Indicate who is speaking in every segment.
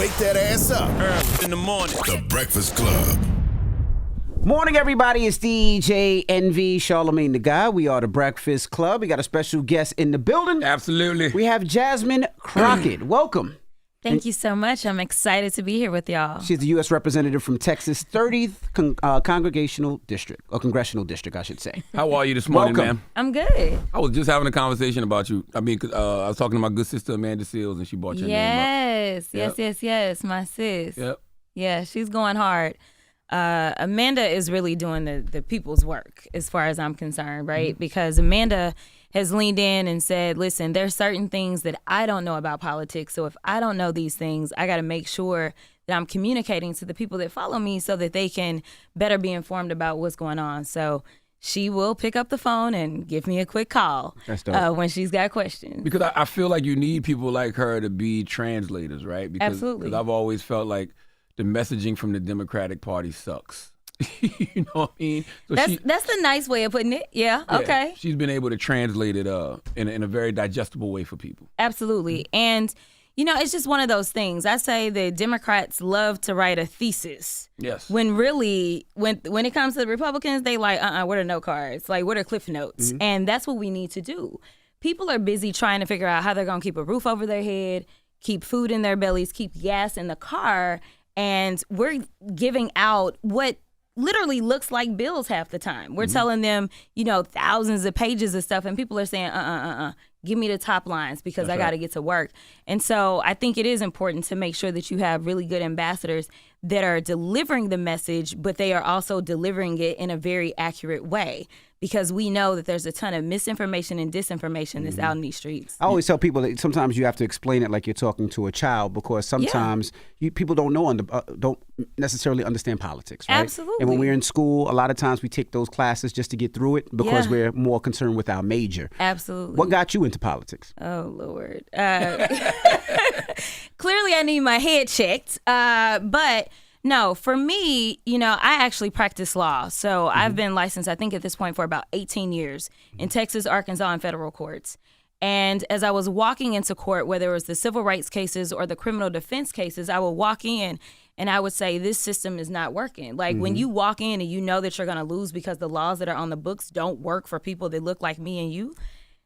Speaker 1: wake that ass up.
Speaker 2: Early in the morning.
Speaker 1: The Breakfast Club.
Speaker 3: Morning, everybody. It's DJ NV, Charlamagne the Guy. We are the Breakfast Club. We got a special guest in the building.
Speaker 4: Absolutely.
Speaker 3: We have Jasmine Crockett. Welcome.
Speaker 5: Thank you so much. I'm excited to be here with y'all.
Speaker 3: She's the U.S. representative from Texas' 30th Congressional District, I should say.
Speaker 4: How are you this morning,
Speaker 3: Welcome.
Speaker 4: ma'am?
Speaker 5: I'm good.
Speaker 4: I was just having a conversation about you. I mean, I was talking to my good sister, Amanda Seals, and she brought your name up.
Speaker 5: Yes, my sis.
Speaker 4: Yep.
Speaker 5: Yeah, she's going hard. Amanda is really doing the people's work as far as I'm concerned, right? Mm-hmm. Because Amanda has leaned in and said, listen, there's certain things that I don't know about politics. So if I don't know these things, I got to make sure that I'm communicating to the people that follow me so that they can better be informed about what's going on. So she will pick up the phone and give me a quick call when she's got questions. Because
Speaker 4: I feel like you need people like her to be translators, right?
Speaker 5: Absolutely.
Speaker 4: Because I've always felt like the messaging from the Democratic Party sucks. You know what I mean? So
Speaker 5: that's the nice way of putting it. Yeah, okay.
Speaker 4: She's been able to translate it in a very digestible way for people.
Speaker 5: Absolutely. And, you know, it's just one of those things. I say the Democrats love to write a thesis.
Speaker 4: Yes.
Speaker 5: When really, when it comes to the Republicans, they like, what are note cards? Like, what are cliff notes? Mm-hmm. And that's what we need to do. People are busy trying to figure out how they're going to keep a roof over their head, keep food in their bellies, keep gas in the car. And we're giving out what literally looks like bills half the time. We're telling them, you know, thousands of pages of stuff, and people are saying, give me the top lines because I got to get to work. And so I think it is important to make sure that you have really good ambassadors that are delivering the message, but they are also delivering it in a very accurate way. Because we know that there's a ton of misinformation and disinformation that's out in these streets.
Speaker 3: I always tell people that sometimes you have to explain it like you're talking to a child, because sometimes people don't necessarily understand politics, right?
Speaker 5: Absolutely.
Speaker 3: And when we're in school, a lot of times we take those classes just to get through it because we're more concerned with our major.
Speaker 5: Absolutely.
Speaker 3: What got you into politics?
Speaker 5: Oh, Lord. Clearly, I need my head checked, but... No, for me, you know, I actually practice law. So I've been licensed, I think at this point, for about 18 years in Texas, Arkansas, and federal courts. And as I was walking into court, whether it was the civil rights cases or the criminal defense cases, I would walk in and I would say, this system is not working. Like when you walk in and you know that you're going to lose because the laws that are on the books don't work for people that look like me and you,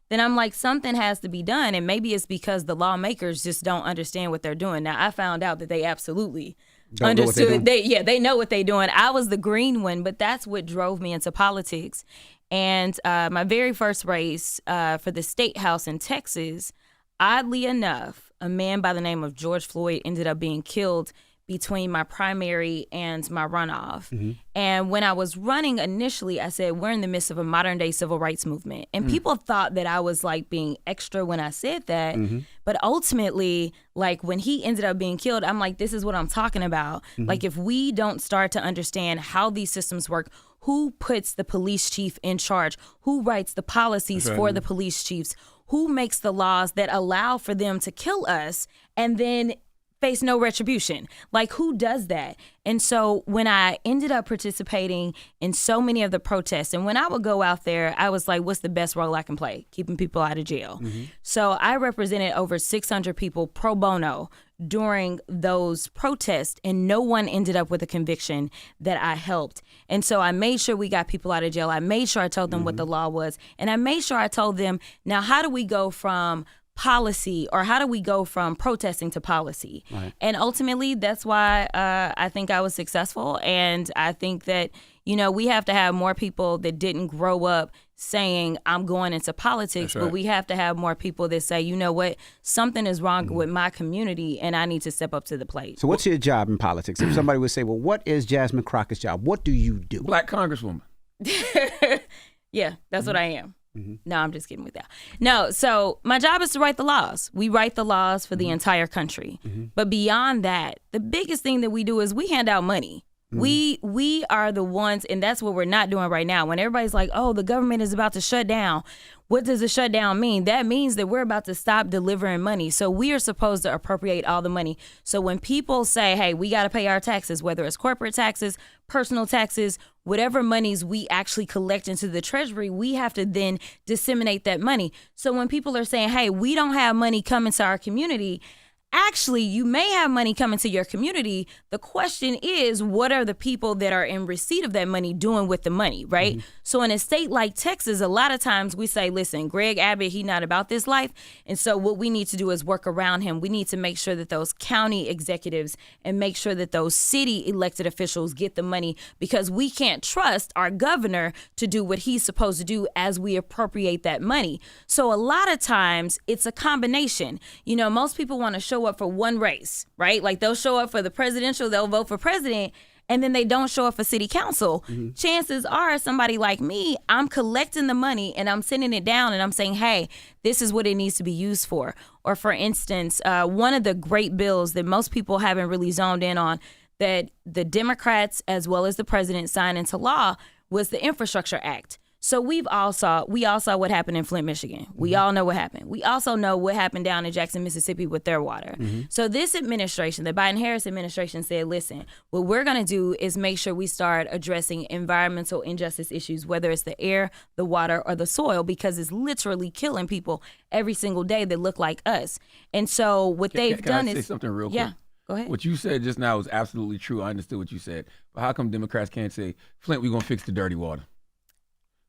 Speaker 5: then I'm like, something has to be done. And maybe it's because the lawmakers just don't understand what they're doing. Now, I found out that they absolutely understood. They know what they're doing. I was the green one, but that's what drove me into politics. And my very first race for the state house in Texas, oddly enough, a man by the name of George Floyd ended up being killed between my primary and my runoff. Mm-hmm. And when I was running initially, I said, we're in the midst of a modern day civil rights movement. And people thought that I was like being extra when I said that. Mm-hmm. But ultimately, like when he ended up being killed, I'm like, this is what I'm talking about. Mm-hmm. Like if we don't start to understand how these systems work, who puts the police chief in charge, who writes the policies for the police chiefs, who makes the laws that allow for them to kill us and then face no retribution. Like, who does that? And so when I ended up participating in so many of the protests, and when I would go out there, I was like, what's the best role I can play? Keeping people out of jail. Mm-hmm. So I represented over 600 people pro bono during those protests, and no one ended up with a conviction that I helped. And so I made sure we got people out of jail. I made sure I told them what the law was. And I made sure I told them, now, how do we go from policy, or how do we go from protesting to policy? Right. And ultimately, that's why I think I was successful. And I think that, you know, we have to have more people that didn't grow up saying, I'm going into politics, but we have to have more people that say, you know what, something is wrong with my community and I need to step up to the plate.
Speaker 3: So what's your job in politics? If somebody would say, well, what is Jasmine Crockett's job? What do you do?
Speaker 4: Black Congresswoman.
Speaker 5: Yeah, that's what I am. Mm-hmm. No, I'm just kidding with that. No, so my job is to write the laws. We write the laws for the entire country. Mm-hmm. But beyond that, the biggest thing that we do is we hand out money. Mm-hmm. We are the ones, and that's what we're not doing right now. When everybody's like, oh, the government is about to shut down. What does a shutdown mean? That means that we're about to stop delivering money. So we are supposed to appropriate all the money. So when people say, hey, we got to pay our taxes, whether it's corporate taxes, personal taxes, whatever monies we actually collect into the treasury, we have to then disseminate that money. So when people are saying, hey, we don't have money coming to our community, actually, you may have money coming to your community. The question is, what are the people that are in receipt of that money doing with the money, right? So in a state like Texas, a lot of times we say, listen, Greg Abbott, he not about this life. And so what we need to do is work around him. We need to make sure that those county executives and make sure that those city elected officials get the money, because we can't trust our governor to do what he's supposed to do as we appropriate that money. So a lot of times it's a combination. You know, most people want to show up for one race, right? Like they'll show up for the presidential, they'll vote for president, and then they don't show up for city council. Chances are somebody like me, I'm collecting the money and I'm sending it down and I'm saying, hey, this is what it needs to be used for. Or for instance, one of the great bills that most people haven't really zoned in on that the Democrats as well as the president signed into law was the Infrastructure Act. So we all saw what happened in Flint, Michigan. We all know what happened. We also know what happened down in Jackson, Mississippi with their water. So this administration, the Biden-Harris administration, said, listen, what we're going to do is make sure we start addressing environmental injustice issues, whether it's the air, the water, or the soil, because it's literally killing people every single day that look like us. And so what they've done
Speaker 4: Can I
Speaker 5: is...
Speaker 4: say something real quick?
Speaker 5: Yeah, go ahead.
Speaker 4: What you said just now was absolutely true. I understood what you said. But how come Democrats can't say, Flint, we're going to fix the dirty water?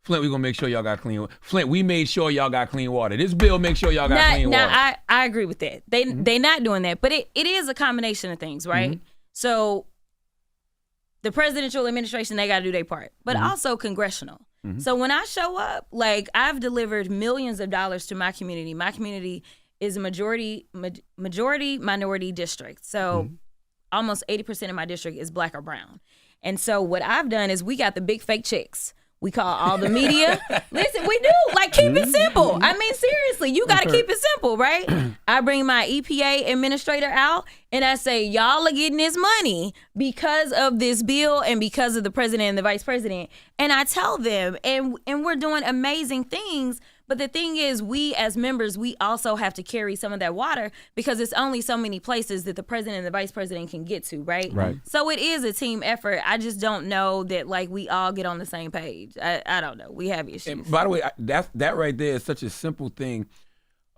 Speaker 4: Flint, we're going to make sure y'all got clean water. Flint, we made sure y'all got clean water. This bill makes sure y'all got clean water.
Speaker 5: I agree with that. They not doing that. But it is a combination of things, right? So the presidential administration, they got to do their part. But also congressional. So when I show up, like I've delivered millions of dollars to my community. My community is a majority minority district. So almost 80% of my district is black or brown. And so what I've done is we got the big fake checks. We call all the media. Listen, we do. Like, keep it simple. I mean, seriously, you got to keep it simple, right? I bring my EPA administrator out and I say, y'all are getting this money because of this bill and because of the president and the vice president. And I tell them, and we're doing amazing things. But the thing is, we as members, we also have to carry some of that water because it's only so many places that the president and the vice president can get to, right?
Speaker 3: Right.
Speaker 5: So it is a team effort. I just don't know that, like, we all get on the same page. I don't know. We have issues.
Speaker 4: And by the way, that right there is such a simple thing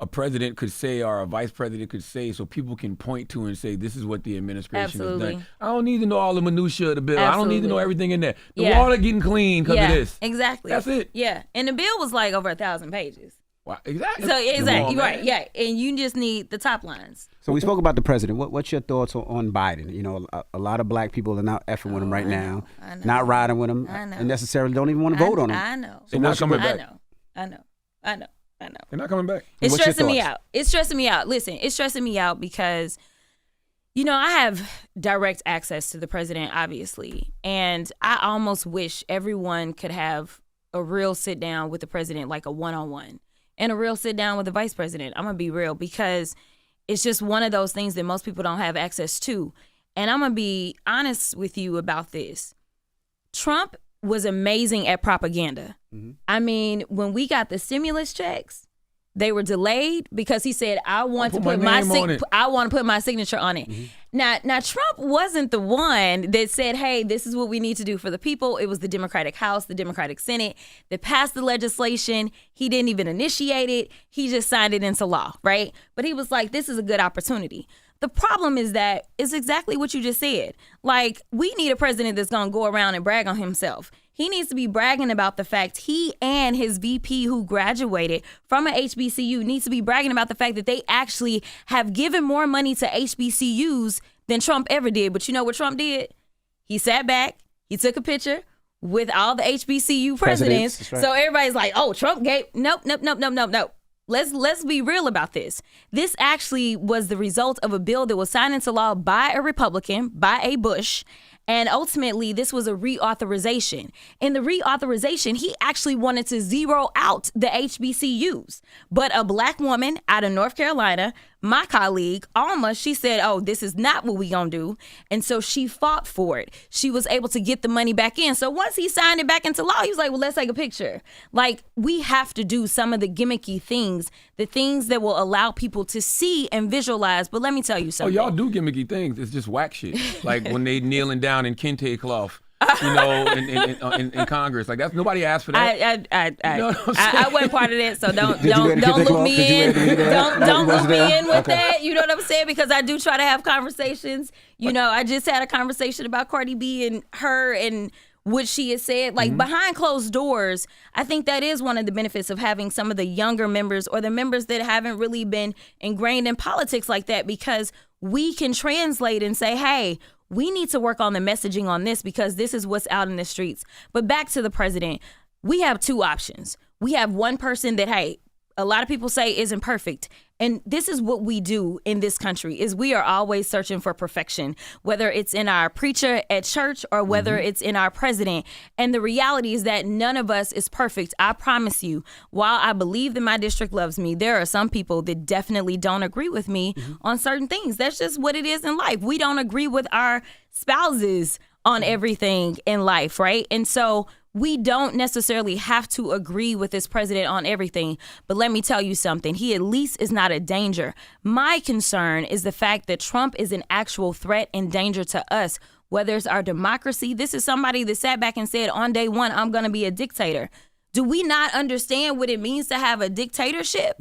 Speaker 4: a president could say or a vice president could say so people can point to and say, this is what the administration has done. I don't need to know all the minutiae of the bill. I don't need to know everything in there. The water getting clean because of this.
Speaker 5: Exactly.
Speaker 4: That's it.
Speaker 5: Yeah. And the bill was like over 1,000 pages.
Speaker 4: Wow. Exactly.
Speaker 5: So exactly. Right. Yeah. And you just need the top lines.
Speaker 3: So we spoke about the president. What's your thoughts on Biden? You know, a lot of black people are not effing with him right now, not riding with him, and necessarily don't even want to vote on him.
Speaker 5: I know.
Speaker 4: So not coming back.
Speaker 5: I know.
Speaker 4: They're not coming back.
Speaker 5: It's stressing me out. It's stressing me out. Listen, it's stressing me out because, you know, I have direct access to the president, obviously. And I almost wish everyone could have a real sit down with the president, like a one-on-one, and a real sit down with the vice president. I'm going to be real because it's just one of those things that most people don't have access to. And I'm going to be honest with you about this. Trump was amazing at propaganda. I mean, when we got the stimulus checks, they were delayed because he said, I want to put my signature on it. Now Trump wasn't the one that said, hey, this is what we need to do for the people. It was the Democratic House, the Democratic Senate that passed the legislation. He didn't even initiate it. He just signed it into law, right? But he was like, this is a good opportunity. The problem is that it's exactly what you just said. Like, we need a president that's going to go around and brag on himself. He needs to be bragging about the fact he and his VP who graduated from a HBCU needs to be bragging about the fact that they actually have given more money to HBCUs than Trump ever did. But you know what Trump did? He sat back, he took a picture with all the HBCU presidents. Right. So everybody's like, oh, Trump gave, nope. Let's be real about this. This actually was the result of a bill that was signed into law by a Republican, by a Bush, and ultimately this was a reauthorization. In the reauthorization, he actually wanted to zero out the HBCUs. But a black woman out of North Carolina, my colleague, Alma, she said, oh, this is not what we gonna do. And so she fought for it. She was able to get the money back in. So once he signed it back into law, he was like, well, let's take a picture. Like, we have to do some of the gimmicky things, the things that will allow people to see and visualize. But let me tell you something.
Speaker 4: Oh, y'all do gimmicky things. It's just whack shit. Like when they kneeling down in kente cloth in Congress. Like that's nobody asked for that.
Speaker 5: I wasn't part of that, so don't look me in. Don't look me in with that. You know what I'm saying? Because I do try to have conversations. I just had a conversation about Cardi B and her and what she has said. Like behind closed doors, I think that is one of the benefits of having some of the younger members or the members that haven't really been ingrained in politics like that, because we can translate and say, hey, we need to work on the messaging on this because this is what's out in the streets. But back to the president, we have two options. We have one person that, hey, a lot of people say isn't perfect. And this is what we do in this country is we are always searching for perfection, whether it's in our preacher at church or whether it's in our president. And the reality is that none of us is perfect. I promise you, while I believe that my district loves me, there are some people that definitely don't agree with me on certain things. That's just what it is in life. We don't agree with our spouses on everything in life, right? And so we don't necessarily have to agree with this president on everything. But let me tell you something. He at least is not a danger. My concern is the fact that Trump is an actual threat and danger to us, whether it's our democracy. This is somebody that sat back and said on day one, I'm going to be a dictator. Do we not understand what it means to have a dictatorship?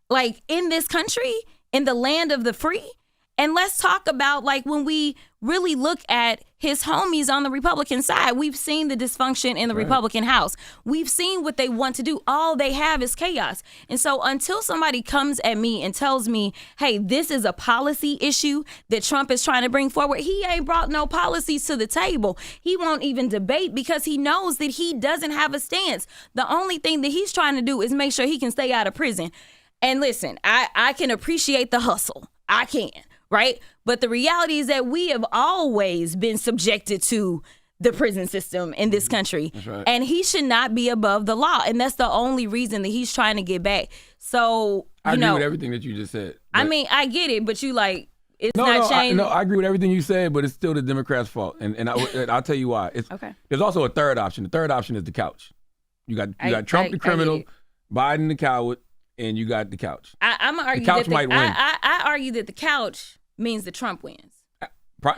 Speaker 5: Like in this country, in the land of the free? And let's talk about like when we really look at his homies on the Republican side, we've seen the dysfunction in the Republican House. We've seen what they want to do. All they have is chaos. And so until somebody comes at me and tells me, hey, this is a policy issue that Trump is trying to bring forward, he ain't brought no policies to the table. He won't even debate because he knows that he doesn't have a stance. The only thing that he's trying to do is make sure he can stay out of prison. And listen, I can appreciate the hustle. I can. Right? But the reality is that we have always been subjected to the prison system in this country.
Speaker 4: That's right.
Speaker 5: And he should not be above the law. And that's the only reason that he's trying to get back. So,
Speaker 4: I agree with everything that you just said.
Speaker 5: I mean, I get it, but you like, it's not changing.
Speaker 4: I agree with everything you said, but it's still the Democrats' fault. And I'll tell you why.
Speaker 5: Okay.
Speaker 4: There's also a third option. The third option is the couch. You got Trump the criminal, Biden the coward, and you got the couch.
Speaker 5: I'm going to argue
Speaker 4: the couch might win.
Speaker 5: I argue that the couch means that Trump wins.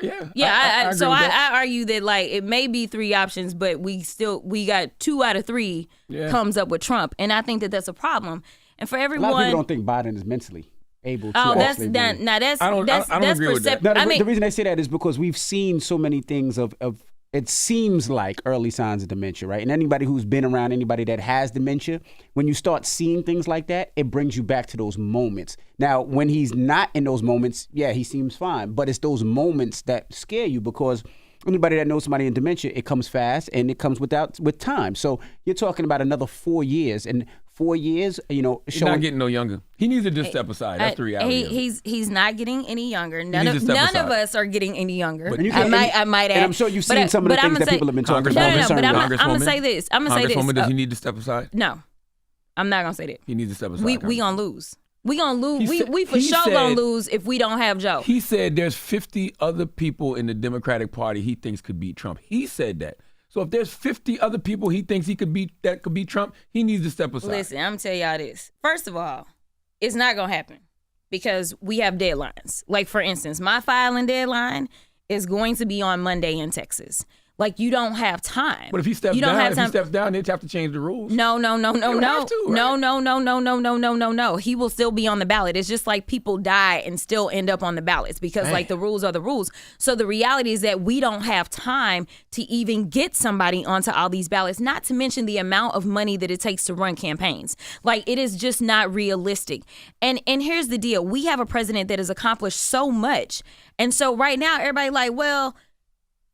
Speaker 4: Yeah.
Speaker 5: I argue that like it may be three options, but we got 2 out of 3 comes up with Trump, and I think that that's a problem. And for everyone,
Speaker 3: a lot of people don't think Biden is mentally able to.
Speaker 5: Oh, that's agree with that.
Speaker 3: The reason I say that is because we've seen so many things of it seems like early signs of dementia, right? And anybody who's been around anybody that has dementia, when you start seeing things like that, it brings you back to those moments. Now, when he's not in those moments, yeah, he seems fine. But it's those moments that scare you because anybody that knows somebody in dementia, it comes fast and it comes with time. So you're talking about another 4 years. And 4 years, he's
Speaker 4: not getting no younger. He needs to just step aside. That's the reality. He's not getting any younger. None of us are getting any younger.
Speaker 3: But
Speaker 5: I might add.
Speaker 3: And I'm sure you've seen some of the things that people have been talking about.
Speaker 5: No, but I'm going to say this.
Speaker 4: Congresswoman, does he need to step aside?
Speaker 5: No, I'm not going to say that.
Speaker 4: He needs to step aside.
Speaker 5: We going to lose. We going to lose. We for sure going to lose if we don't have Joe.
Speaker 4: He said there's 50 other people in the Democratic Party he thinks could beat Trump. He said that. So if there's 50 other people he thinks could beat Trump, he needs to step aside.
Speaker 5: Listen, I'm going to tell y'all this. First of all, it's not going to happen because we have deadlines. Like, for instance, my filing deadline is going to be on Monday in Texas. Like, you don't have time.
Speaker 4: But if he steps down, they have to change the rules.
Speaker 5: No. He will still be on the ballot. It's just like people die and still end up on the ballots because like the rules are the rules. So the reality is that we don't have time to even get somebody onto all these ballots, not to mention the amount of money that it takes to run campaigns. Like, it is just not realistic. And here's the deal. We have a president that has accomplished so much. And so right now, everybody like, well,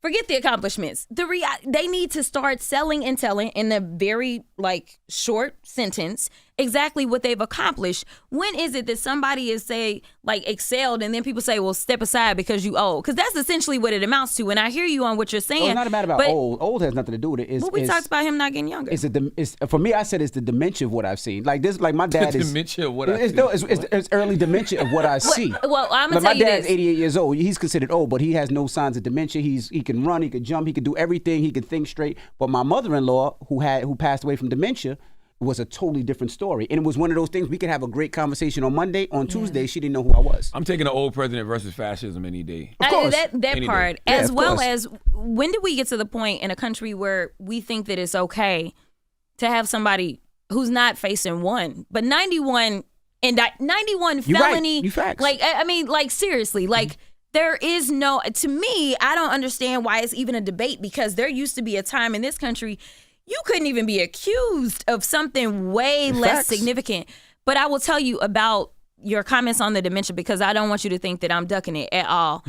Speaker 5: forget the accomplishments. They need to start selling and telling in a very short sentence exactly what they've accomplished. When is it that somebody is excelled and then people say, well, step aside because you old? Because that's essentially what it amounts to. And I hear you on what you're saying.
Speaker 3: It's not about old. Old has nothing to do with it.
Speaker 5: We talked about him not getting younger.
Speaker 3: For me, I said it's the dementia of what I've seen. Like this, like my dad is
Speaker 4: dementia of what I see.
Speaker 3: It's early dementia of what I see.
Speaker 5: Well, I'm gonna tell you this.
Speaker 3: My dad's 88 years old. He's considered old, but he has no signs of dementia. He can run, he can jump, he can do everything, he can think straight. But my mother-in-law, who passed away from dementia, was a totally different story. And it was one of those things we could have a great conversation on Monday. On Tuesday, she didn't know who I was.
Speaker 4: I'm taking the old president versus fascism any day.
Speaker 3: Of course.
Speaker 5: That part,
Speaker 3: Yeah,
Speaker 5: as
Speaker 3: of
Speaker 5: well
Speaker 3: course.
Speaker 5: as when did we get to the point in a country where we think that it's okay to have somebody who's not facing one, but 91
Speaker 3: You're
Speaker 5: felony.
Speaker 3: right. You facts.
Speaker 5: Like, I mean, like, seriously, like, there is no, to me, I don't understand why it's even a debate, because there used to be a time in this country you couldn't even be accused of something way less significant. But I will tell you about your comments on the dementia, because I don't want you to think that I'm ducking it at all.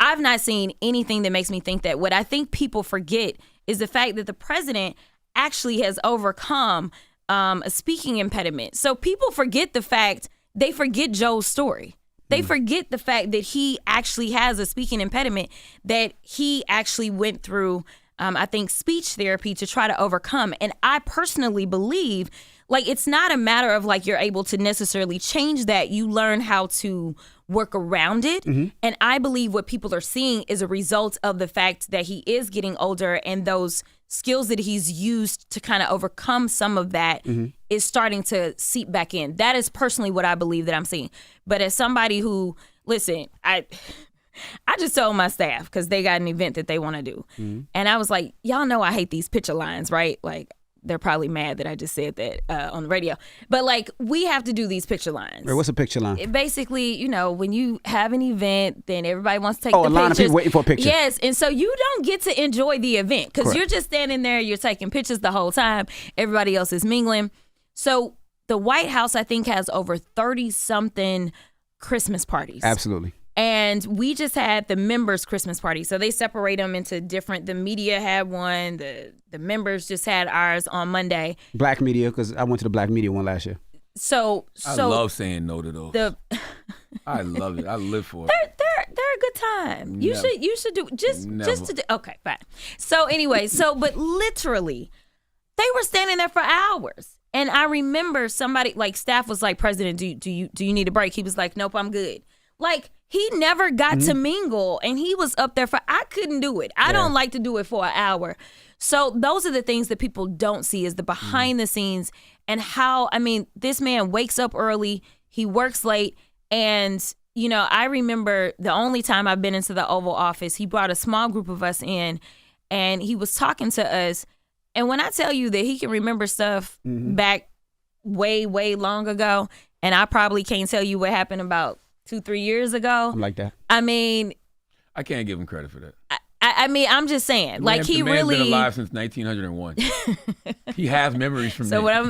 Speaker 5: I've not seen anything that makes me think that. What I think people forget is the fact that the president actually has overcome a speaking impediment. So people forget the fact, they forget Joe's story. They forget the fact that he actually has a speaking impediment that he actually went through, I think, speech therapy to try to overcome. And I personally believe, like, it's not a matter of like you're able to necessarily change that. You learn how to work around it. And I believe what people are seeing is a result of the fact that he is getting older, and those skills that he's used to kind of overcome some of that is starting to seep back in. That is personally what I believe that I'm seeing. But as somebody who, listen, I just told my staff, because they got an event that they want to do. And I was like, y'all know I hate these picture lines, right? Like, they're probably mad that I just said that on the radio. But, like, we have to do these picture lines.
Speaker 3: Wait, what's a picture line?
Speaker 5: Basically, you know, when you have an event, then everybody wants to take the
Speaker 3: a line of people waiting for a picture.
Speaker 5: Yes, and so you don't get to enjoy the event, because you're just standing there, you're taking pictures the whole time. Everybody else is mingling. So the White House, I think, has over 30-something Christmas parties.
Speaker 3: Absolutely.
Speaker 5: And we just had the members' Christmas party. So they separate them into different, the media had one, the members just had ours on Monday.
Speaker 3: Black media, because I went to the black media one last year.
Speaker 5: So
Speaker 4: I love saying no to those. I love it. I live for it.
Speaker 5: They're a good time. You should do just to do. Okay, fine. So anyway, but literally, they were standing there for hours. And I remember somebody, like, staff was like, President, do you need a break? He was like, nope, I'm good. Like, he never got to mingle, and he was up there I couldn't do it. I don't like to do it for an hour. So those are the things that people don't see, is the behind the scenes, and how, I mean, this man wakes up early, he works late, and, you know, I remember the only time I've been into the Oval Office, he brought a small group of us in, and he was talking to us. And when I tell you that he can remember stuff back way, way long ago, and I probably can't tell you what happened about 2-3 years ago.
Speaker 3: I'm like that.
Speaker 5: I mean,
Speaker 4: I can't give him credit for that.
Speaker 5: I mean, I'm just saying, like, he
Speaker 4: man's
Speaker 5: really
Speaker 4: been alive since 1901. He has memories from
Speaker 5: so
Speaker 4: that.
Speaker 5: what I'm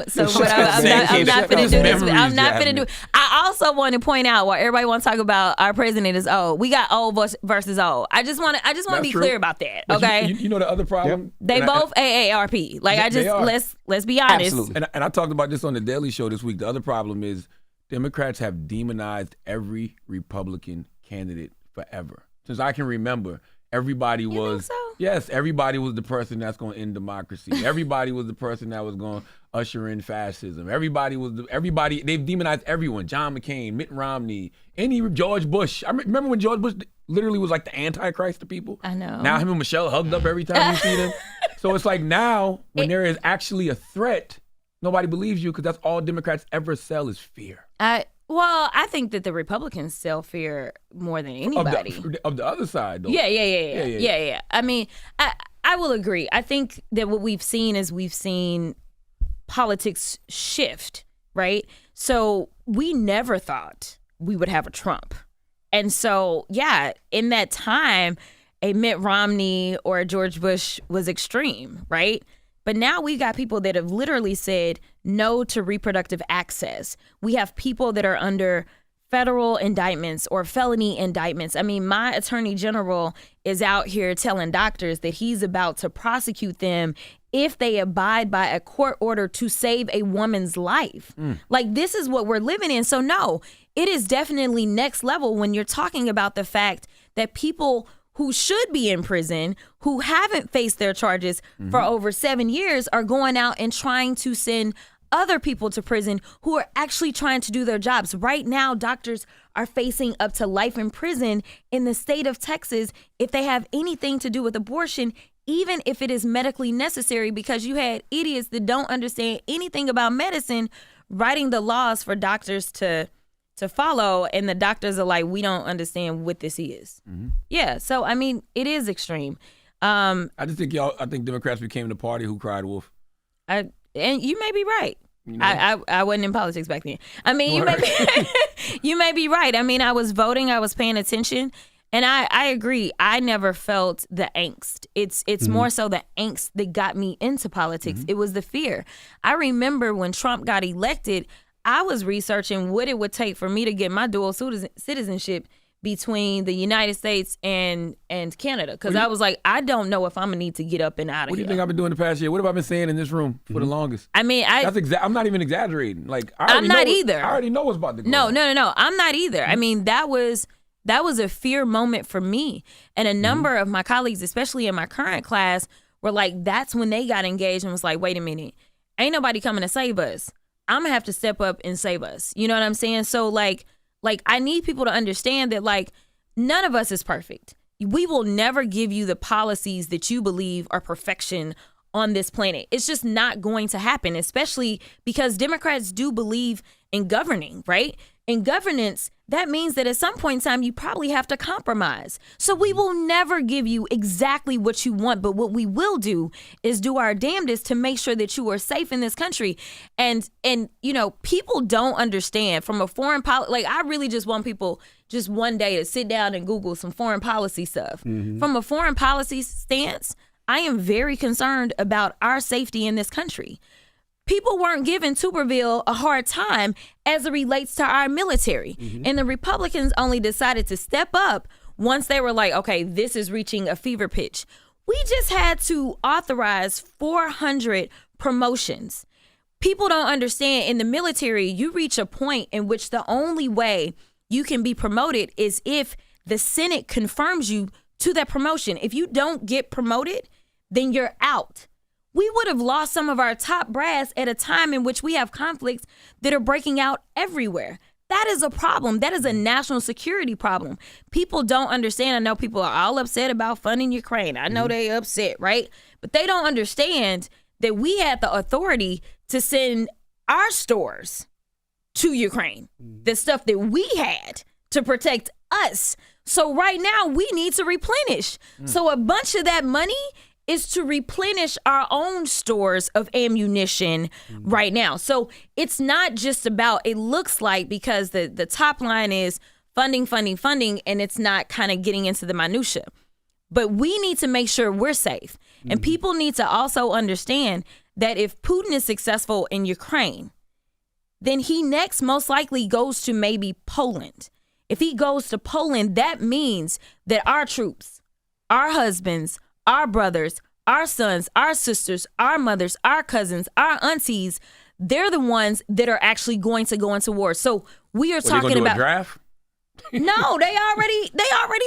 Speaker 5: not gonna do this. I'm not gonna do. I also want to point out, while everybody wants to talk about our president is old, we got old versus old. I just want to be clear about that.
Speaker 4: But
Speaker 5: okay.
Speaker 4: You know the other problem?
Speaker 5: They both AARP. Like, let's be honest.
Speaker 3: Absolutely.
Speaker 4: And I talked about this on the Daily Show this week. The other problem is Democrats have demonized every Republican candidate forever. Since I can remember, everybody was,
Speaker 5: think so?
Speaker 4: Yes, everybody was the person that's going to end democracy. Everybody was the person that was going to usher in fascism. Everybody, they've demonized everyone. John McCain, Mitt Romney, George Bush. I remember when George Bush literally was like the Antichrist to people.
Speaker 5: I know.
Speaker 4: Now him and Michelle hugged up every time you see them. So it's like now, when there is actually a threat, nobody believes you, because that's all Democrats ever sell is fear.
Speaker 5: I think that the Republicans sell fear more than anybody.
Speaker 4: Of the other side, though.
Speaker 5: Yeah. I mean, I will agree. I think that what we've seen politics shift, right? So we never thought we would have a Trump. And so, yeah, in that time, a Mitt Romney or a George Bush was extreme, right? But now we got people that have literally said no to reproductive access. We have people that are under federal indictments or felony indictments. I mean, my attorney general is out here telling doctors that he's about to prosecute them if they abide by a court order to save a woman's life. Like, this is what we're living in. So no, it is definitely next level when you're talking about the fact that people who should be in prison, who haven't faced their charges for over 7 years, are going out and trying to send other people to prison who are actually trying to do their jobs. Right now, doctors are facing up to life in prison in the state of Texas if they have anything to do with abortion, even if it is medically necessary, because you had idiots that don't understand anything about medicine writing the laws for doctors to follow, and the doctors are like, we don't understand what this is. Mm-hmm. Yeah, so I mean, it is extreme.
Speaker 4: I just think I think Democrats became the party who cried wolf.
Speaker 5: And you may be right. You know? I wasn't in politics back then. I mean, you may be right. I mean, I was voting, I was paying attention, and I agree. I never felt the angst. It's mm-hmm. more so the angst that got me into politics. Mm-hmm. It was the fear. I remember when Trump got elected, I was researching what it would take for me to get my dual citizenship between the United States and Canada, because I was like, I don't know if I'm gonna need to get up and out of here.
Speaker 4: What do you think I've been doing the past year? What have I been saying in this room for the longest?
Speaker 5: I mean,
Speaker 4: I'm not even exaggerating. Like,
Speaker 5: I'm not either.
Speaker 4: I already know what's about to go.
Speaker 5: No. I'm not either. I mean, that was a fear moment for me, and a number of my colleagues, especially in my current class, were like, that's when they got engaged and was like, wait a minute, ain't nobody coming to save us. I'm gonna have to step up and save us. You know what I'm saying? So like I need people to understand that, like, none of us is perfect. We will never give you the policies that you believe are perfection on this planet. It's just not going to happen, especially because Democrats do believe in governing, right? In governance, that means that at some point in time, you probably have to compromise. So we will never give you exactly what you want, but what we will do is do our damnedest to make sure that you are safe in this country. And you know, people don't understand from a foreign policy. Like, I really just want people just one day to sit down and Google some foreign policy stuff. Mm-hmm. From a foreign policy stance, I am very concerned about our safety in this country. People weren't giving Tuberville a hard time as it relates to our military. Mm-hmm. And the Republicans only decided to step up once they were like, okay, this is reaching a fever pitch. We just had to authorize 400 promotions. People don't understand, in the military, you reach a point in which the only way you can be promoted is if the Senate confirms you to that promotion. If you don't get promoted, then you're out. We would have lost some of our top brass at a time in which we have conflicts that are breaking out everywhere. That is a problem. That is a national security problem. People don't understand. I know people are all upset about funding Ukraine. I know they upset, right? But they don't understand that we had the authority to send our stores to Ukraine, the stuff that we had to protect us. So right now we need to replenish. So a bunch of that money is to replenish our own stores of ammunition right now. So it's not just about, it looks like, because the top line is funding, and it's not kind of getting into the minutia. But we need to make sure we're safe. And people need to also understand that if Putin is successful in Ukraine, then he next most likely goes to maybe Poland. If he goes to Poland, that means that our troops, our husbands, our brothers, our sons, our sisters, our mothers, our cousins, our aunties, they're the ones that are actually going to go into war. So we are talking
Speaker 4: do
Speaker 5: about
Speaker 4: a draft?
Speaker 5: No, they already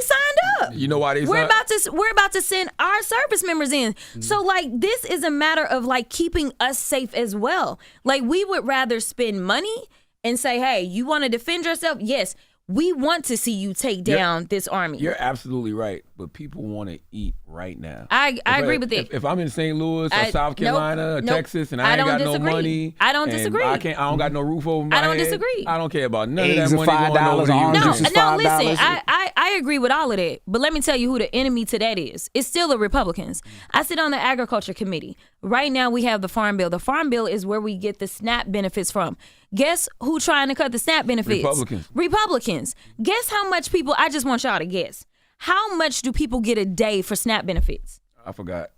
Speaker 5: signed up.
Speaker 4: You know why they
Speaker 5: we're about to send our service members in. So like, this is a matter of like keeping us safe as well. Like, we would rather spend money and say, hey, you want to defend yourself? Yes. We want to see you take down this army.
Speaker 4: You're absolutely right, but people want to eat right now.
Speaker 5: I agree with it.
Speaker 4: If I'm in St. Louis or South Carolina or Texas and I ain't got no money,
Speaker 5: I don't disagree.
Speaker 4: I don't got no roof over my head.
Speaker 5: I don't disagree.
Speaker 4: I don't care about none
Speaker 3: Eggs
Speaker 4: of that money going over to you.
Speaker 5: No, listen, I agree with all of that, but let me tell you who the enemy to that is. It's still the Republicans. I sit on the Agriculture Committee. Right now we have the Farm Bill. The Farm Bill is where we get the SNAP benefits from. Guess who trying to cut the SNAP benefits? Republicans. Guess how much people, I just want y'all to guess. How much do people get a day for SNAP benefits?
Speaker 4: I forgot.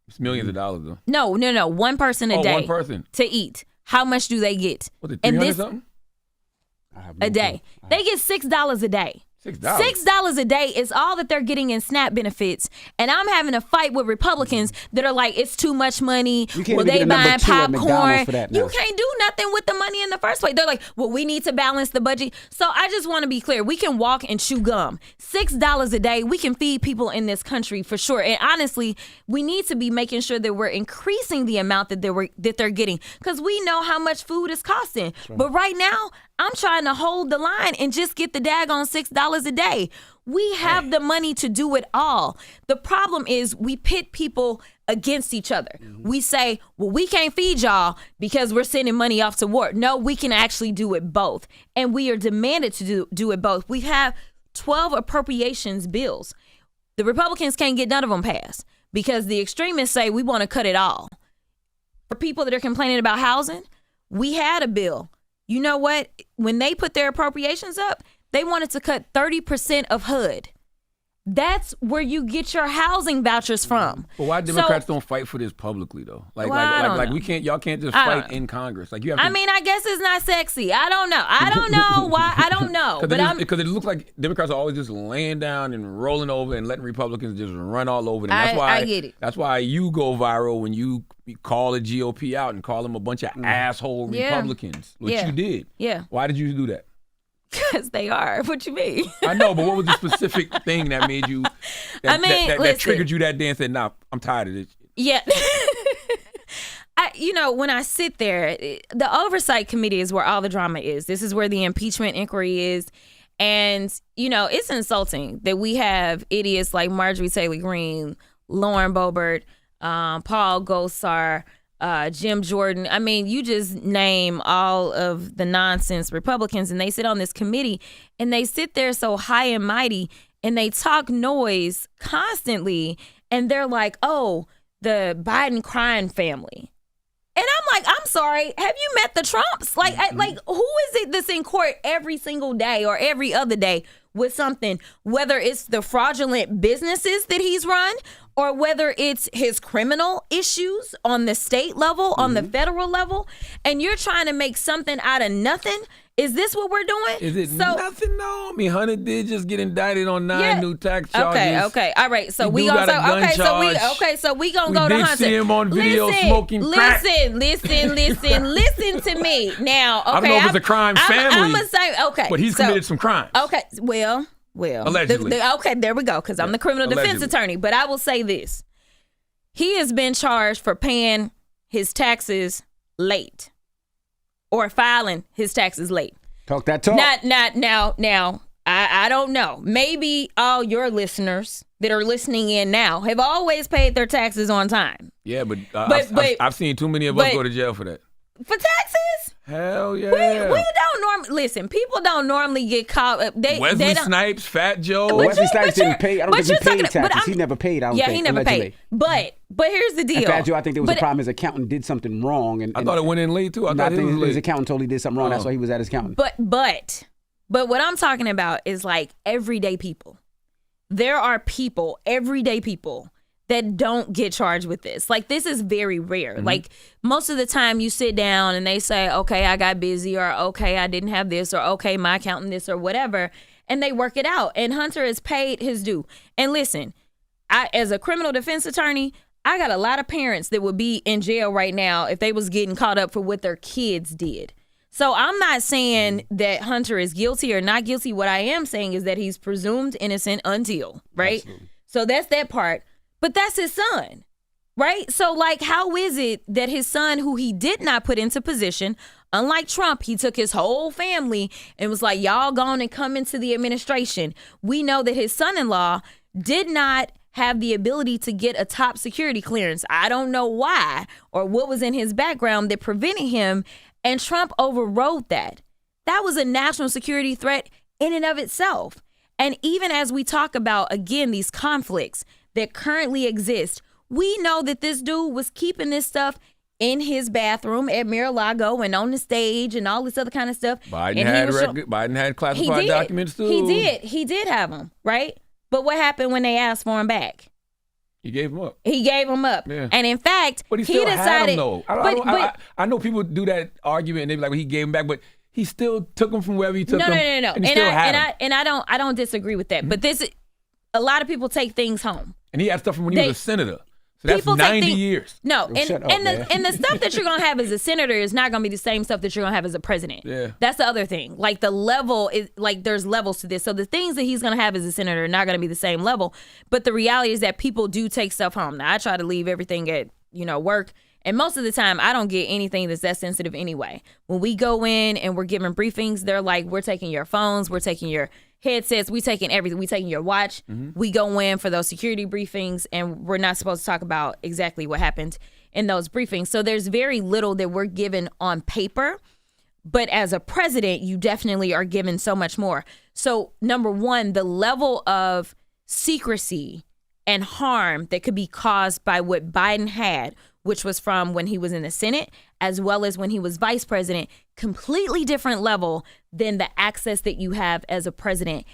Speaker 4: It's millions of dollars, though.
Speaker 5: No. One person a day.
Speaker 4: One person.
Speaker 5: To eat. How much do they get?
Speaker 4: What, $300 something?
Speaker 5: A day. They get $6 a day. $6 a day is all that they're getting in SNAP benefits. And I'm having a fight with Republicans that are like, it's too much money. Well, they buying popcorn. You can't do nothing with the money in the first place. They're like, well, we need to balance the budget. So I just want to be clear. We can walk and chew gum. $6 a day. We can feed people in this country for sure. And honestly, we need to be making sure that we're increasing the amount that they're getting, because we know how much food is costing. But right now, I'm trying to hold the line and just get the daggone $6 a day. We have the money to do it all. The problem is we pit people against each other. We say, well, we can't feed y'all because we're sending money off to war. No, we can actually do it both. And we are demanded to do it both. We have 12 appropriations bills. The Republicans can't get none of them passed because the extremists say we want to cut it all. For people that are complaining about housing, we had a bill. You know what? When they put their appropriations up, they wanted to cut 30% of HUD. That's where you get your housing vouchers from.
Speaker 4: But why Democrats don't fight for this publicly though? Like we can't. Y'all can't just fight in Congress. Like you have. I
Speaker 5: mean, I guess it's not sexy. I don't know. I don't know why. I don't know.
Speaker 4: Because it looks like Democrats are always just laying down and rolling over and letting Republicans just run all over them. That's why
Speaker 5: I get it.
Speaker 4: That's why you go viral when you call the GOP out and call them a bunch of asshole Republicans, which you did.
Speaker 5: Yeah.
Speaker 4: Why did you do that?
Speaker 5: Because they are. What you mean?
Speaker 4: I know, but what was the specific thing that made you, that triggered you that day and said, nah, I'm tired of this shit?
Speaker 5: Yeah. When I sit there, the oversight committee is where all the drama is. This is where the impeachment inquiry is. And, it's insulting that we have idiots like Marjorie Taylor Greene, Lauren Boebert, Paul Gosar, Jim Jordan. I mean, you just name all of the nonsense Republicans, and they sit on this committee and they sit there so high and mighty and they talk noise constantly. And they're like, oh, the Biden crime family. And I'm like, I'm sorry, have you met the Trumps? Like, who is it that's in court every single day or every other day with something, whether it's the fraudulent businesses that he's run or whether it's his criminal issues on the state level, on the federal level, and you're trying to make something out of nothing? Is this what we're doing?
Speaker 4: Is it nothing? No. I mean, Hunter did just get indicted on 9 new tax charges.
Speaker 5: Okay. All right. So we gonna so we gonna go to Hunter.
Speaker 4: We did see him on video smoking crack.
Speaker 5: Listen to me now. Okay,
Speaker 4: I don't know if it's a crime family.
Speaker 5: I'm gonna say
Speaker 4: but he's committed some crimes.
Speaker 5: Okay. Well.
Speaker 4: Allegedly.
Speaker 5: Okay. There we go. Because I'm the criminal defense attorney. But I will say this: he has been charged for paying his taxes late. Or filing his taxes late.
Speaker 3: Talk that talk.
Speaker 5: Not now. I don't know. Maybe all your listeners that are listening in now have always paid their taxes on time.
Speaker 4: Yeah, but I've seen too many of us go to jail for that.
Speaker 5: For taxes?
Speaker 4: Hell yeah.
Speaker 5: We don't normally listen. People don't normally get caught.
Speaker 4: Wesley Snipes, Fat Joe.
Speaker 3: Wesley Snipes didn't pay. I don't think he paid taxes. He never paid.
Speaker 5: He never paid. But here's the deal.
Speaker 3: And Fat Joe, I think there was a problem. His accountant did something wrong, and
Speaker 4: I thought it went in late too.
Speaker 3: I think his accountant totally did something wrong. That's why he was at his accountant.
Speaker 5: But what I'm talking about is like everyday people. There are people, everyday people, that don't get charged with this. Like, this is very rare. Mm-hmm. Like, most of the time you sit down and they say, okay, I got busy, or okay, I didn't have this, or okay, my accountant this, or whatever, and they work it out. And Hunter has paid his due. And listen, as a criminal defense attorney, I got a lot of parents that would be in jail right now if they was getting caught up for what their kids did. So I'm not saying that Hunter is guilty or not guilty. What I am saying is that he's presumed innocent until, right? Absolutely. So that's that part. But that's his son, right? So, like, how is it that his son, who he did not put into position, unlike Trump, he took his whole family and was like, y'all gone and come into the administration. We know that his son-in-law did not have the ability to get a top security clearance. I don't know why or what was in his background that prevented him. And Trump overrode that. That was a national security threat in and of itself. And even as we talk about, again, these conflicts that currently exist, we know that this dude was keeping this stuff in his bathroom at Mar-a-Lago and on the stage and all this other kind of stuff.
Speaker 4: Biden had classified documents too.
Speaker 5: He did have them, right? But what happened when they asked for him back?
Speaker 4: He gave him up.
Speaker 5: Yeah. And in fact,
Speaker 4: but he still had him though. I know people do that argument and they be like, well, he gave him back, but he still took him from wherever he took him.
Speaker 5: No.
Speaker 4: And
Speaker 5: I don't disagree with that. Mm-hmm. But this, a lot of people take things home.
Speaker 4: And he had stuff from when he was a senator. So that's 90 years.
Speaker 5: No, and the stuff that you're going to have as a senator is not going to be the same stuff that you're going to have as a president.
Speaker 4: Yeah.
Speaker 5: That's the other thing. Like, the level is, like, there's levels to this. So the things that he's going to have as a senator are not going to be the same level. But the reality is that people do take stuff home. Now, I try to leave everything at, work And most of the time, I don't get anything that's that sensitive anyway. When we go in and we're giving briefings, they're like, we're taking your phones, we're taking your headsets, we taking everything, we taking your watch. We go in for those security briefings, and we're not supposed to talk about exactly what happened in those briefings. So there's very little that we're given on paper. But as a president, you definitely are given so much more. So number one, the level of secrecy and harm that could be caused by what Biden had, which was from when he was in the Senate, as well as when he was vice president, completely different level than the access that you have as a president.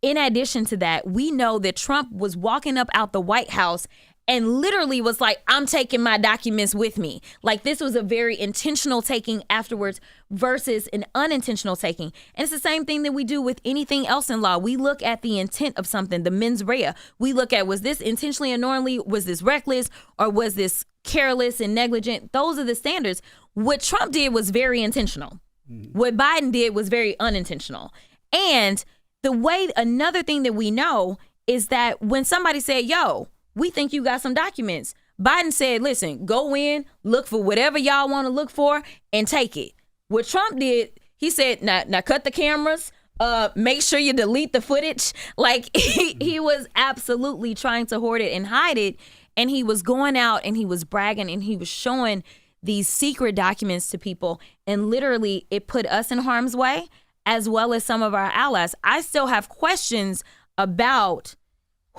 Speaker 5: In addition to that, we know that Trump was walking up out the White House and literally was like, I'm taking my documents with me. Like, this was a very intentional taking afterwards versus an unintentional taking. And it's the same thing that we do with anything else in law. We look at the intent of something, the mens rea. We look at, was this intentionally and knowingly? Was this reckless? Or was this careless and negligent? Those are the standards. What Trump did was very intentional. What Biden did was very unintentional. And another thing that we know is that when somebody said, yo, we think you got some documents, Biden said, listen, go in, look for whatever y'all want to look for, and take it. What Trump did, he said, now cut the cameras, make sure you delete the footage. Like, he was absolutely trying to hoard it and hide it. And he was going out and he was bragging and he was showing these secret documents to people. And literally, it put us in harm's way, as well as some of our allies. I still have questions about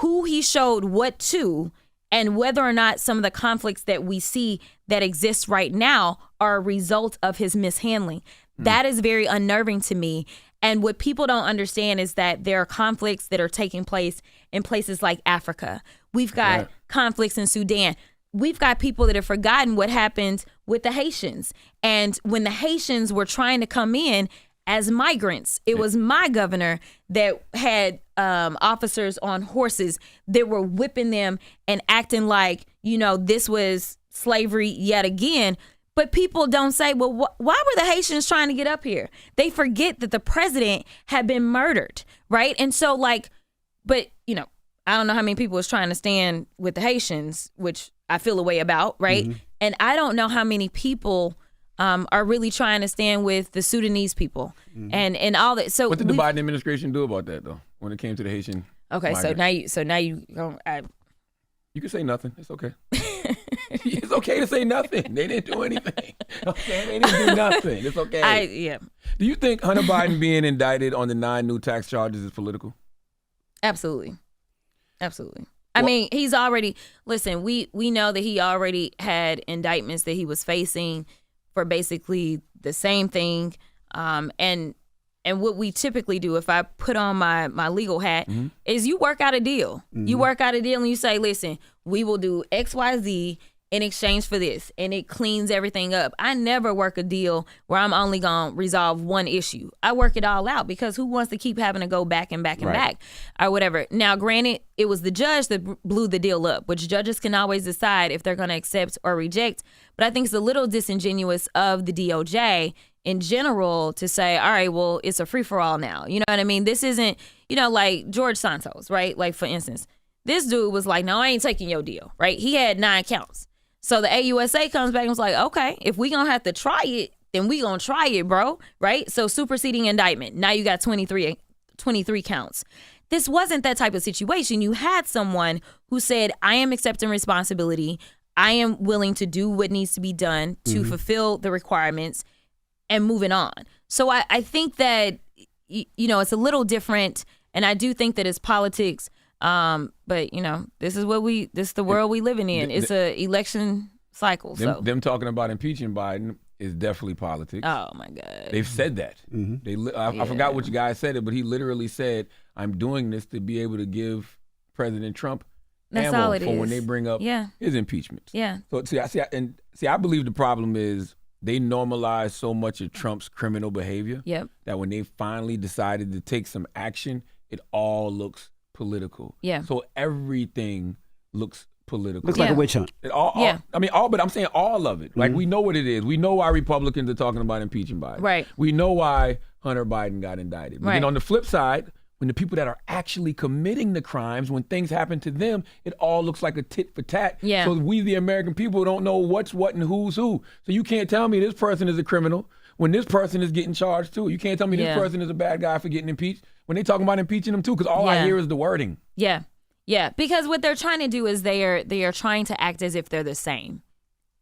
Speaker 5: who he showed what to, and whether or not some of the conflicts that we see that exist right now are a result of his mishandling. That is very unnerving to me. And what people don't understand is that there are conflicts that are taking place in places like Africa. We've got conflicts in Sudan. We've got people that have forgotten what happened with the Haitians. And when the Haitians were trying to come in as migrants, it was my governor that had officers on horses that were whipping them and acting like, this was slavery yet again. But people don't say, well, why were the Haitians trying to get up here? They forget that the president had been murdered, right? And so, but I don't know how many people was trying to stand with the Haitians, which I feel a way about, right? And I don't know how many people are really trying to stand with the Sudanese people and all that. So
Speaker 4: what did the Biden administration do about that, though, when it came to the Haitian migrants?
Speaker 5: so now you
Speaker 4: you can say nothing. It's okay. It's okay to say nothing. They didn't do anything. Okay, they didn't do nothing. It's okay. Do you think Hunter Biden being indicted on the 9 new tax charges is political?
Speaker 5: Absolutely. I mean, he's already, listen, we know that he already had indictments that he was facing for basically the same thing. And what we typically do, if I put on my legal hat, is you work out a deal. You work out a deal and you say, listen, we will do X, Y, Z in exchange for this. And it cleans everything up. I never work a deal where I'm only going to resolve one issue. I work it all out, because who wants to keep having to go back and back and back or whatever. Now, granted, it was the judge that blew the deal up, which judges can always decide if they're going to accept or reject. But I think it's a little disingenuous of the DOJ in general to say, all right, well, it's a free-for-all now. You know what I mean? This isn't, like George Santos, right? Like, for instance, this dude was like, no, I ain't taking your deal, right? He had 9 counts. So the AUSA comes back and was like, okay, if we gonna have to try it, then we gonna try it, bro, right? So superseding indictment. Now you got 23 counts. This wasn't that type of situation. You had someone who said, I am accepting responsibility. I am willing to do what needs to be done to fulfill the requirements and moving on. So I think that, it's a little different. And I do think that it's politics. But this is the world we living in. It's a election cycle.
Speaker 4: Them talking about impeaching Biden is definitely politics.
Speaker 5: Oh my God.
Speaker 4: They've said that. I forgot which guy said it, but he literally said, I'm doing this to be able to give President Trump ammo for when they bring up his impeachment.
Speaker 5: Yeah.
Speaker 4: So I believe the problem is they normalize so much of Trump's criminal behavior that when they finally decided to take some action, it all looks political.
Speaker 5: Yeah.
Speaker 4: So everything looks political.
Speaker 3: Looks like a witch hunt.
Speaker 4: But I'm saying all of it. Like, we know what it is. We know why Republicans are talking about impeaching Biden.
Speaker 5: Right.
Speaker 4: We know why Hunter Biden got indicted. But then on the flip side, when the people that are actually committing the crimes, when things happen to them, it all looks like a tit for tat.
Speaker 5: Yeah.
Speaker 4: So we, the American people, don't know what's what and who's who. So you can't tell me this person is a criminal when this person is getting charged too. You can't tell me this person is a bad guy for getting impeached when they talking about impeaching them too, because all I hear is the wording.
Speaker 5: Yeah. Yeah. Because what they're trying to do is they are trying to act as if they're the same.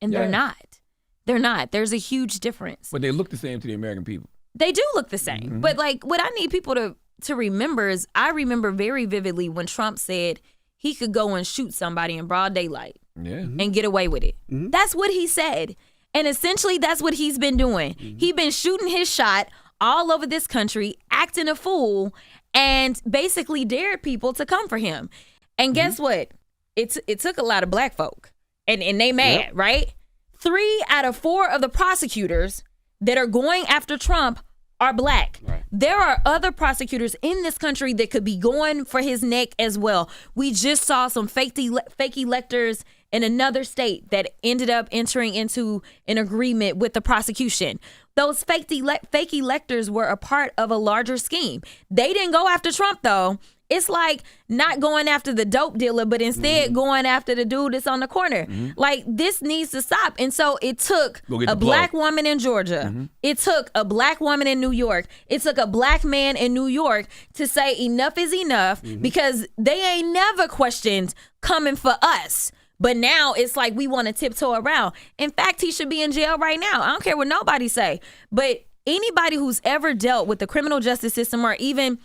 Speaker 5: And they're not. They're not. There's a huge difference.
Speaker 4: But they look the same to the American people.
Speaker 5: They do look the same. Mm-hmm. But like what I need people to remember is I remember very vividly when Trump said he could go and shoot somebody in broad daylight and get away with it. Mm-hmm. That's what he said. And essentially that's what he's been doing. Mm-hmm. He's been shooting his shot all over this country, acting a fool, and basically dared people to come for him. And guess what? It took a lot of black folk. And they mad, right? 3 out of 4 of the prosecutors that are going after Trump are black. Right. There are other prosecutors in this country that could be going for his neck as well. We just saw some fake electors in another state that ended up entering into an agreement with the prosecution. Those fake electors were a part of a larger scheme. They didn't go after Trump, though. It's like not going after the dope dealer, but instead going after the dude that's on the corner. Like, this needs to stop. And so it took a black woman in Georgia. It took a black woman in New York. It took a black man in New York to say enough is enough because they ain't never questioned coming for us. But now it's like we want to tiptoe around. In fact, he should be in jail right now. I don't care what nobody say. But anybody who's ever dealt with the criminal justice system or even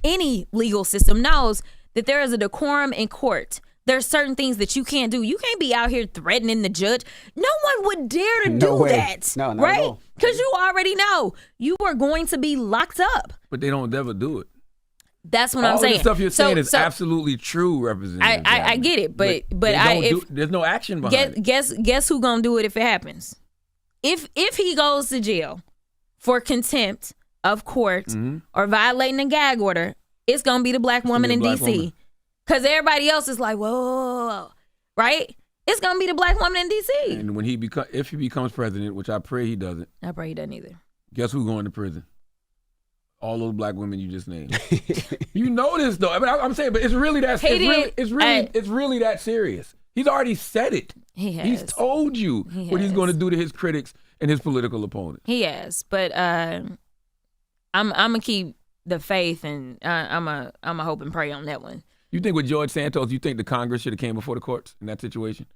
Speaker 5: any legal system knows that there is a decorum in court. There are certain things that you can't do. You can't be out here threatening the judge. No one would dare to do that.
Speaker 3: No, not
Speaker 5: right?
Speaker 3: at all.
Speaker 5: Because you already know you are going to be locked up.
Speaker 4: But they don't ever do it.
Speaker 5: That's what I'm saying.
Speaker 4: All the stuff you're saying is absolutely true, Representative.
Speaker 5: I get it, but
Speaker 4: there's no action behind it.
Speaker 5: Guess who gonna do it if it happens? If he goes to jail for contempt of court or violating a gag order, it's gonna be the black woman in D.C. Because everybody else is like, whoa, right? It's gonna be the black woman in D.C.
Speaker 4: And when if he becomes president, which I pray he doesn't.
Speaker 5: I pray he doesn't either.
Speaker 4: Guess who's going to prison? All those black women you just named. You know this though. I mean, I'm saying, but it's really that. It's really that serious. He's already said it.
Speaker 5: He has.
Speaker 4: He's told you what he's going to do to his critics and his political opponents.
Speaker 5: He has, but I'm gonna keep the faith, and I'm a hope and pray on that one.
Speaker 4: You think with George Santos, you think the Congress should have came before the courts in that situation?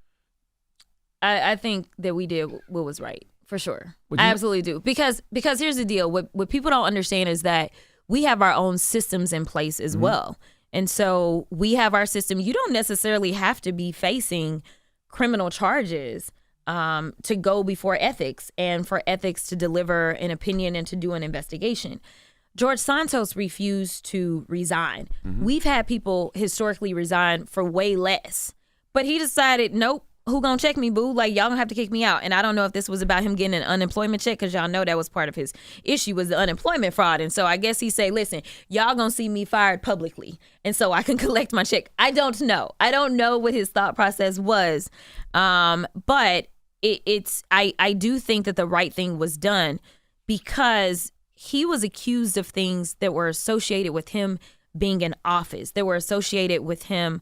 Speaker 5: I think that we did what was right. For sure. I absolutely do. Because here's the deal. What people don't understand is that we have our own systems in place as well. And so we have our system. You don't necessarily have to be facing criminal charges to go before ethics and for ethics to deliver an opinion and to do an investigation. George Santos refused to resign. We've had people historically resign for way less. But he decided, nope. Who gonna check me, boo? Like, y'all gonna have to kick me out. And I don't know if this was about him getting an unemployment check, because y'all know that was part of his issue was the unemployment fraud. And so I guess he say, listen, y'all gonna see me fired publicly, and so I can collect my check. I don't know. I don't know what his thought process was. But I do think that the right thing was done because he was accused of things that were associated with him being in office, that were associated with him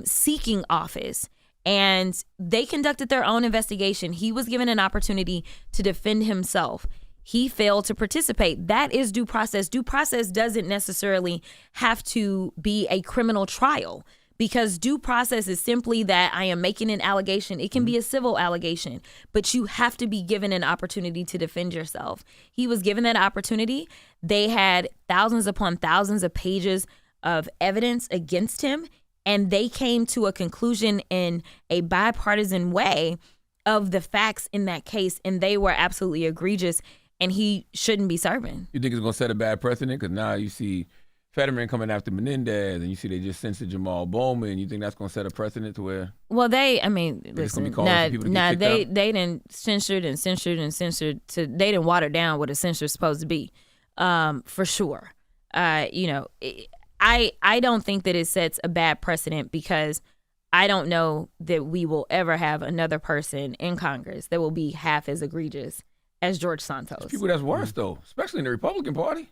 Speaker 5: seeking office. And they conducted their own investigation. He was given an opportunity to defend himself. He failed to participate. That is due process. Due process doesn't necessarily have to be a criminal trial, because due process is simply that I am making an allegation. It can be a civil allegation, but you have to be given an opportunity to defend yourself. He was given that opportunity. They had thousands upon thousands of pages of evidence against him. And they came to a conclusion in a bipartisan way of the facts in that case. And they were absolutely egregious. And he shouldn't be serving.
Speaker 4: You think it's going to set a bad precedent? Because now you see Fetterman coming after Menendez, and you see they just censored Jamal Bowman. You think that's going to set a precedent to where?
Speaker 5: Well, they didn't censored. They didn't water down what a censure is supposed to be, for sure. I don't think that it sets a bad precedent, because I don't know that we will ever have another person in Congress that will be half as egregious as George Santos.
Speaker 4: There's people that's worse though, especially in the Republican Party.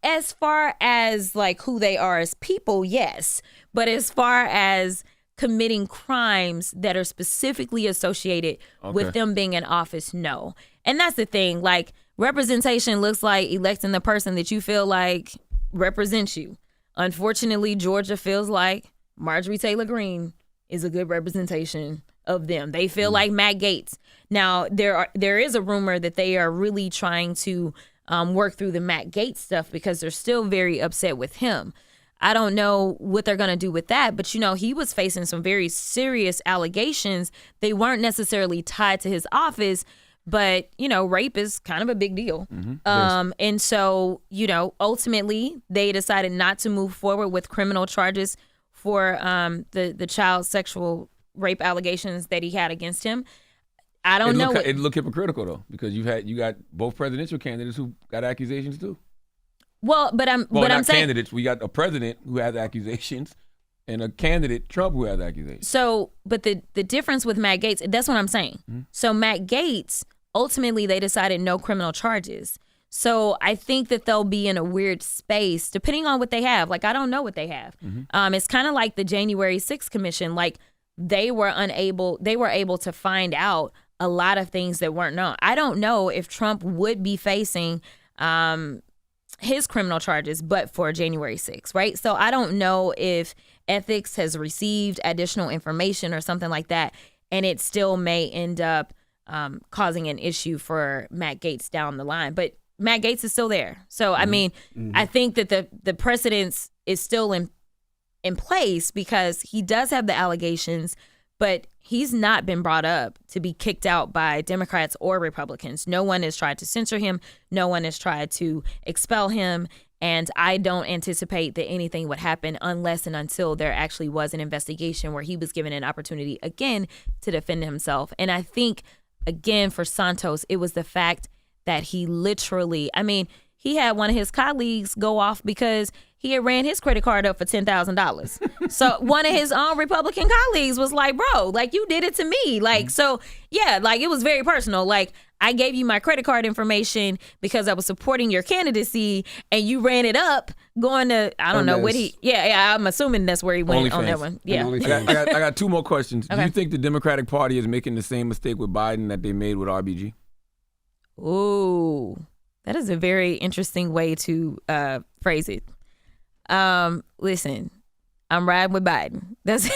Speaker 5: As far as like who they are as people, yes. But as far as committing crimes that are specifically associated with them being in office, no. And that's the thing. Like, representation looks like electing the person that you feel like represents you. Unfortunately, Georgia feels like Marjorie Taylor Greene is a good representation of them. They feel like Matt Gaetz. Now, there is a rumor that they are really trying to work through the Matt Gaetz stuff because they're still very upset with him. I don't know what they're going to do with that, but, you know, he was facing some very serious allegations. They weren't necessarily tied to his office, but, you know, rape is kind of a big deal. And so, you know, ultimately they decided not to move forward with criminal charges for the child sexual rape allegations that he had against him. I don't know.
Speaker 4: It looked hypocritical, though, because you got both presidential candidates who got accusations, too.
Speaker 5: Well, but I'm saying
Speaker 4: candidates. We got a president who has accusations and a candidate, Trump, who has accusations.
Speaker 5: So, but the difference with Matt Gaetz, that's what I'm saying. So Matt Gaetz, ultimately they decided no criminal charges. So I think that they'll be in a weird space depending on what they have. Like, I don't know what they have. It's kind of like the January 6th Commission. Like, they were able to find out a lot of things that weren't known. I don't know if Trump would be facing his criminal charges, but for January 6th, right? So I don't know if ethics has received additional information or something like that, and it still may end up causing an issue for Matt Gaetz down the line. But Matt Gaetz is still there. So, I mean, I think that the precedence is still in place because he does have the allegations, but he's not been brought up to be kicked out by Democrats or Republicans. No one has tried to censor him. No one has tried to expel him. And I don't anticipate that anything would happen unless and until there actually was an investigation where he was given an opportunity again to defend himself. And I think, again, for Santos, it was the fact that he literally, I mean, he had one of his colleagues go off because he had ran his credit card up for $10,000. So one of his own Republican colleagues was like, bro, like, you did it to me. Like, so yeah, like, it was very personal. Like, I gave you my credit card information because I was supporting your candidacy and you ran it up going to, I don't know what I'm assuming that's where he went on that one. Yeah.
Speaker 4: I got two more questions. Okay. Do you think the Democratic Party is making the same mistake with Biden that they made with RBG?
Speaker 5: Ooh, that is a very interesting way to phrase it. Listen, I'm riding with Biden. That's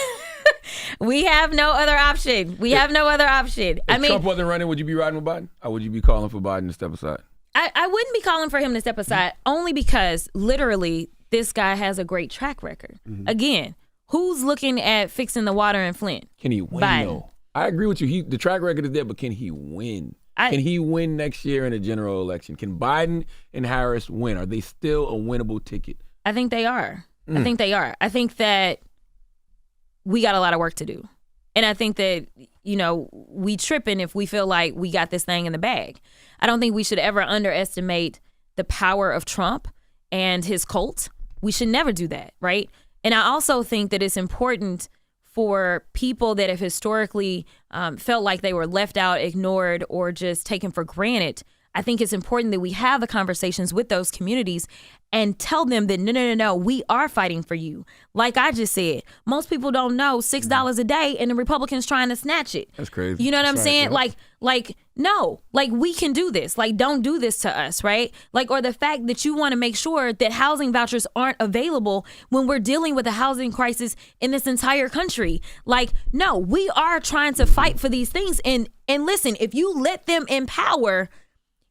Speaker 5: we have no other option. If
Speaker 4: Trump wasn't running, would you be riding with Biden? Or would you be calling for Biden to step aside?
Speaker 5: I wouldn't be calling for him to step aside only because literally this guy has a great track record. Again, who's looking at fixing the water in Flint?
Speaker 4: Can he win,
Speaker 5: Biden.
Speaker 4: though? I agree with you. The track record is there, but can he win? Can he win next year in a general election? Can Biden and Harris win? Are they still a winnable ticket?
Speaker 5: I think they are. I think that we got a lot of work to do. And I think that, you know, we tripping if we feel like we got this thing in the bag. I don't think we should ever underestimate the power of Trump and his cult. We should never do that, right? And I also think that it's important for people that have historically felt like they were left out, ignored, or just taken for granted. I think it's important that we have the conversations with those communities and tell them that no, we are fighting for you. Like I just said, most people don't know $6 a day and the Republicans trying to snatch it.
Speaker 4: That's crazy.
Speaker 5: You know what I'm saying? Yeah. Like, no, like, we can do this. Like, don't do this to us, right? Like, or the fact that you want to make sure that housing vouchers aren't available when we're dealing with a housing crisis in this entire country. Like, no, we are trying to fight for these things. And listen, if you let them in power,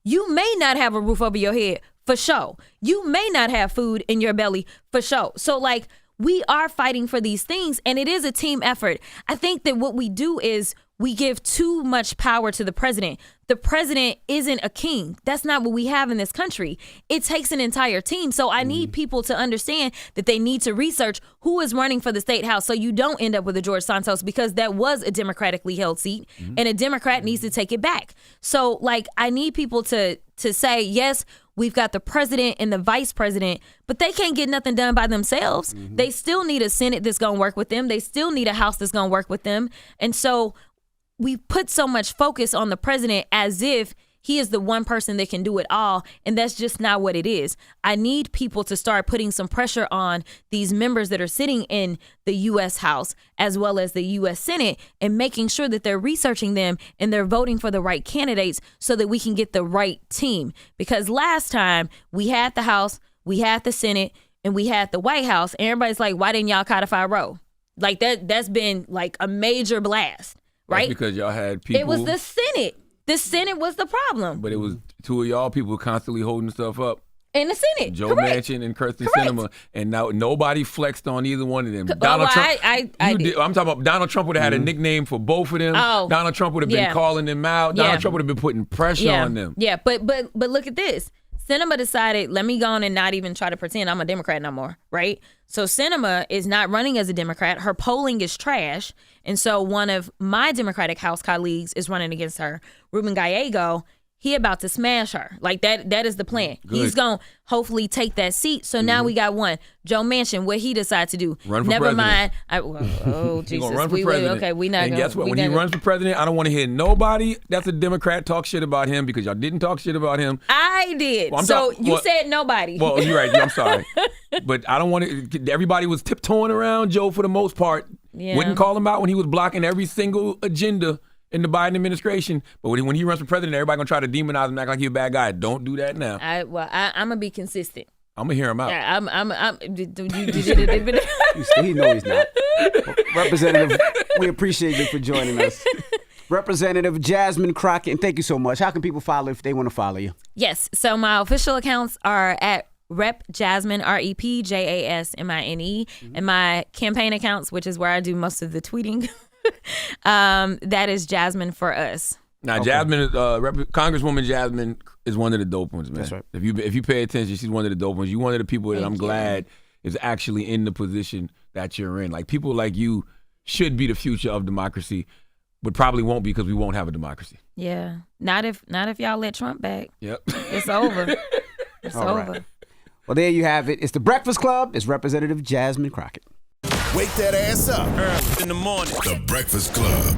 Speaker 5: you may not have a roof over your head, for sure. You may not have food in your belly, for sure. So, like, we are fighting for these things, and it is a team effort. I think that what we do is we give too much power to the president. The president isn't a king. That's not what we have in this country. It takes an entire team. So I need people to understand that they need to research who is running for the state house so you don't end up with a George Santos, because that was a democratically held seat and a Democrat needs to take it back. So, like, I need people to say, yes, we've got the president and the vice president, but they can't get nothing done by themselves. They still need a Senate that's going to work with them. They still need a House that's going to work with them. And so we put so much focus on the president as if he is the one person that can do it all. And that's just not what it is. I need people to start putting some pressure on these members that are sitting in the U.S. House as well as the U.S. Senate and making sure that they're researching them and they're voting for the right candidates so that we can get the right team. Because last time we had the House, we had the Senate, and we had the White House. And everybody's like, why didn't y'all codify Roe? Like that's been like a major blast, right?
Speaker 4: That's because y'all had people.
Speaker 5: It was the Senate. The Senate was the problem.
Speaker 4: But it was two of y'all people constantly holding stuff up.
Speaker 5: In the Senate,
Speaker 4: Joe
Speaker 5: correct.
Speaker 4: Manchin and Kirsten Sinema, and now nobody flexed on either one of them.
Speaker 5: Donald Trump.
Speaker 4: I'm talking about Donald Trump would have had a nickname for both of them.
Speaker 5: Oh,
Speaker 4: Donald Trump would have been calling them out. Donald Trump would have been putting pressure on them.
Speaker 5: Yeah, but look at this. Sinema decided, let me go on and not even try to pretend I'm a Democrat no more, right? So Sinema is not running as a Democrat. Her polling is trash. And so one of my Democratic House colleagues is running against her, Ruben Gallego. He about to smash her. Like that is the plan.
Speaker 4: Good.
Speaker 5: He's going to hopefully take that seat. So now we got one. Joe Manchin, what he decide to do?
Speaker 4: Run for
Speaker 5: Never
Speaker 4: president.
Speaker 5: mind. Oh, Jesus.
Speaker 4: He's going to run for president.
Speaker 5: Okay, we not
Speaker 4: And
Speaker 5: gonna,
Speaker 4: guess what? When he runs for president, I don't want to hear nobody that's a Democrat talk shit about him because y'all didn't talk shit about him.
Speaker 5: I did. So you said nobody.
Speaker 4: Well, you're right. I'm sorry. But I don't want to. Everybody was tiptoeing around Joe for the most part.
Speaker 5: Yeah.
Speaker 4: Wouldn't call him out when he was blocking every single agenda in the Biden administration. But when he runs for president, everybody going to try to demonize him, act like he's a bad guy. Don't do that now.
Speaker 5: I'm going to be consistent.
Speaker 4: I'm going to hear him out.
Speaker 5: Yeah,
Speaker 3: He knows he's not. Representative, we appreciate you for joining us. Representative Jasmine Crockett, and thank you so much. How can people follow if they want to follow you?
Speaker 5: Yes. So my official accounts are at Rep Jasmine, REPJASMINE, and my campaign accounts, which is where I do most of the tweeting. That is Jasmine for Us.
Speaker 4: Now, okay. Jasmine, Congresswoman Jasmine is one of the dope ones, man.
Speaker 3: That's right.
Speaker 4: If you pay attention, she's one of the dope ones. You're one of the people that I'm glad is actually in the position that you're in. Like, people like you should be the future of democracy, but probably won't be because we won't have a democracy.
Speaker 5: Yeah. Not if y'all let Trump back.
Speaker 4: Yep.
Speaker 5: It's over. It's
Speaker 3: All
Speaker 5: over.
Speaker 3: Right. Well, there you have it. It's the Breakfast Club. It's Representative Jasmine Crockett.
Speaker 1: Wake that ass up.
Speaker 2: Early in the morning.
Speaker 1: The Breakfast Club.